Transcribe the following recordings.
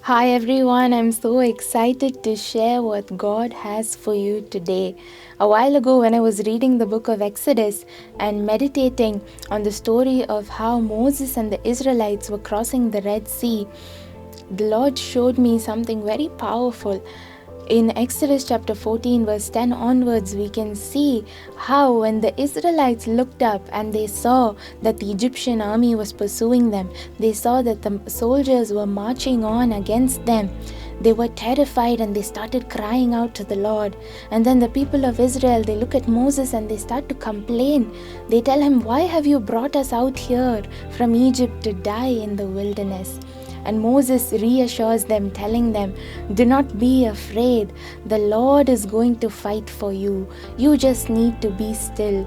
Hi everyone, I'm so excited to share what God has for you today. A while ago, when I was reading the book of Exodus and meditating on the story of how Moses and the Israelites were crossing the Red Sea, the Lord showed me something very powerful. In Exodus chapter 14 verse 10 onwards, we can see how when the Israelites looked up and they saw that the Egyptian army was pursuing them, they saw that the soldiers were marching on against them. They were terrified and they started crying out to the Lord. And then the people of Israel, they look at Moses and they start to complain. They tell him, "Why have you brought us out here from Egypt to die in the wilderness?" And Moses reassures them, telling them, "Do not be afraid. The Lord is going to fight for you. You just need to be still."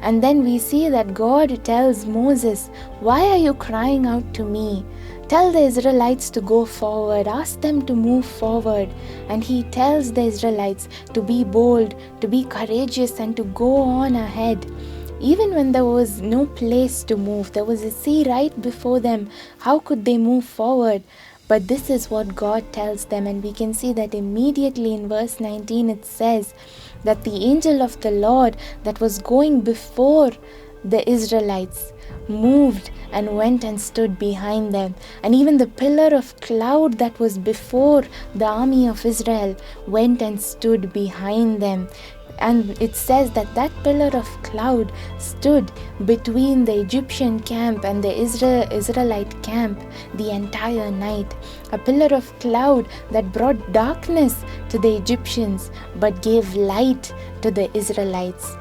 And then we see that God tells Moses, "Why are you crying out to me? Tell the Israelites to go forward. Ask them to move forward." And he tells the Israelites to be bold, to be courageous, and to go on ahead. Even when there was no place to move, there was a sea right before them. How could they move forward? But this is what God tells them, and we can see that immediately in verse 19 it says that the angel of the Lord that was going before the Israelites moved and went and stood behind them. And even the pillar of cloud that was before the army of Israel went and stood behind them. And it says that that pillar of cloud stood between the Egyptian camp and the Israelite camp the entire night. A pillar of cloud that brought darkness to the Egyptians but gave light to the Israelites.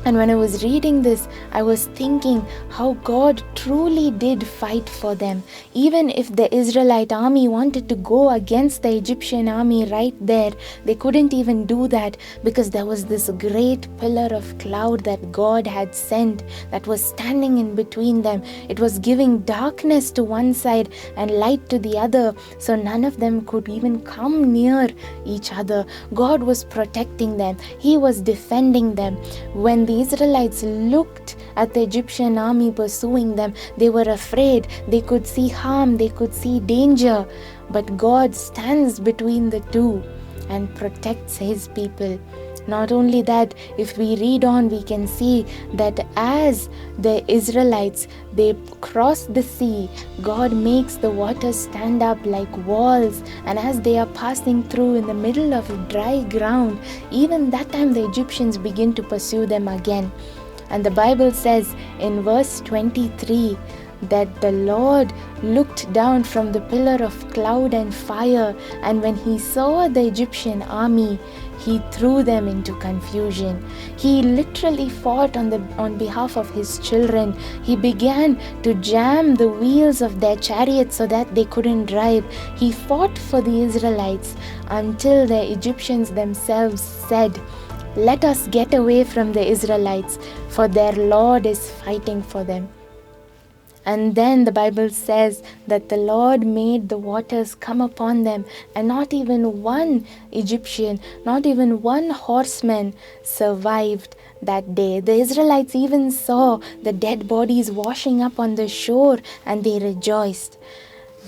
And when I was reading this, I was thinking how God truly did fight for them. Even if the Israelite army wanted to go against the Egyptian army right there, they couldn't even do that because there was this great pillar of cloud that God had sent that was standing in between them. It was giving darkness to one side and light to the other, so none of them could even come near each other. God was protecting them. He was defending them. When the Israelites looked at the Egyptian army pursuing them, they were afraid. They could see harm, they could see danger. But God stands between the two and protects his people. Not only that, if we read on, we can see that as the Israelites, they cross the sea, God makes the waters stand up like walls. And as they are passing through in the middle of dry ground, even that time the Egyptians begin to pursue them again. And the Bible says in verse 23, that the Lord looked down from the pillar of cloud and fire, and when he saw the Egyptian army, he threw them into confusion. He literally fought on behalf of his children. He began to jam the wheels of their chariots so that they couldn't drive. He fought for the Israelites until the Egyptians themselves said, "Let us get away from the Israelites, for their Lord is fighting for them." And then the Bible says that the Lord made the waters come upon them, and not even one Egyptian, not even one horseman survived that day. The Israelites even saw the dead bodies washing up on the shore, and they rejoiced.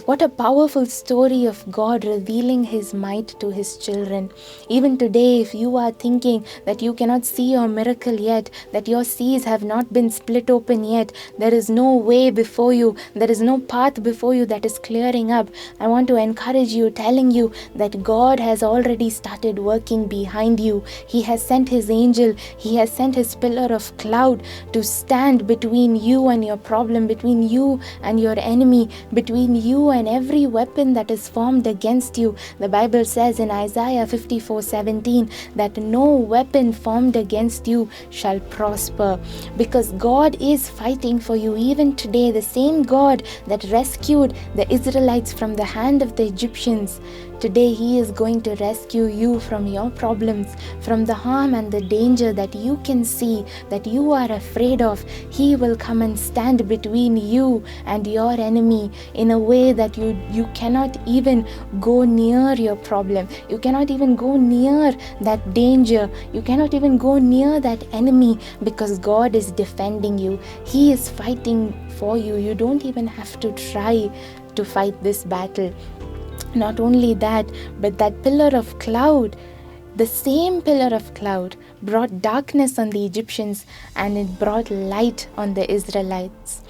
What a powerful story of God revealing his might to his children. Even today, if you are thinking that you cannot see your miracle yet, that your seas have not been split open yet, there is no way before you, there is no path before you that is clearing up, I want to encourage you, telling you that God has already started working behind you. He has sent his angel, he has sent his pillar of cloud to stand between you and your problem, between you and your enemy, between you and every weapon that is formed against you. The Bible says in Isaiah 54:17 that no weapon formed against you shall prosper, because God is fighting for you. Even today, the same God that rescued the Israelites from the hand of the Egyptians, today he is going to rescue you from your problems, from the harm and the danger that you can see, that you are afraid of. He will come and stand between you and your enemy in a way that you cannot even go near your problem. You cannot even go near that danger. You cannot even go near that enemy, because God is defending you. He is fighting for you. You don't even have to try to fight this battle. Not only that, but that pillar of cloud, the same pillar of cloud brought darkness on the Egyptians and it brought light on the Israelites.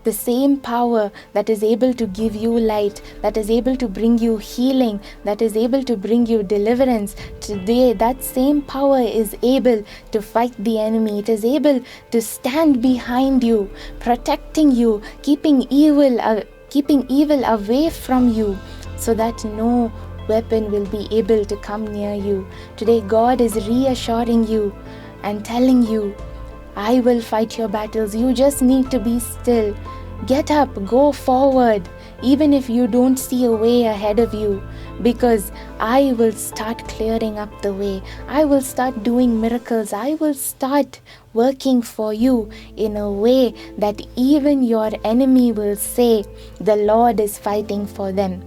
The same power that is able to give you light, that is able to bring you healing, that is able to bring you deliverance, today that same power is able to fight the enemy. It is able to stand behind you, protecting you, keeping evil away from you, so that no weapon will be able to come near you. Today God is reassuring you and telling you, I will fight your battles. You just need to be still. Get up, go forward, even if you don't see a way ahead of you, because I will start clearing up the way. I will start doing miracles. I will start working for you in a way that even your enemy will say, the Lord is fighting for them.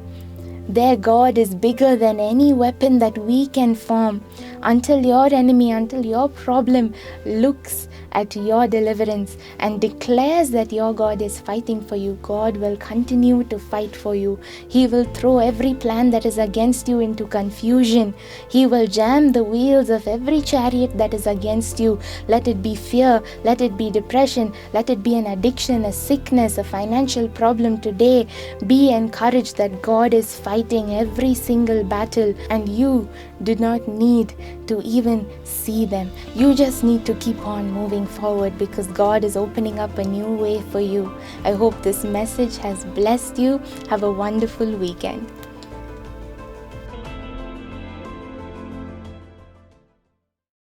Their God is bigger than any weapon that we can form. Until your enemy, until your problem looks at your deliverance and declares that your God is fighting for you, God will continue to fight for you. He will throw every plan that is against you into confusion. He will jam the wheels of every chariot that is against you. Let it be fear, let it be depression, let it be an addiction, a sickness, a financial problem today. Be encouraged that God is fighting every single battle and you do not need to even see them. You just need to keep on moving forward because God is opening up a new way for you. I hope this message has blessed you. Have a wonderful weekend.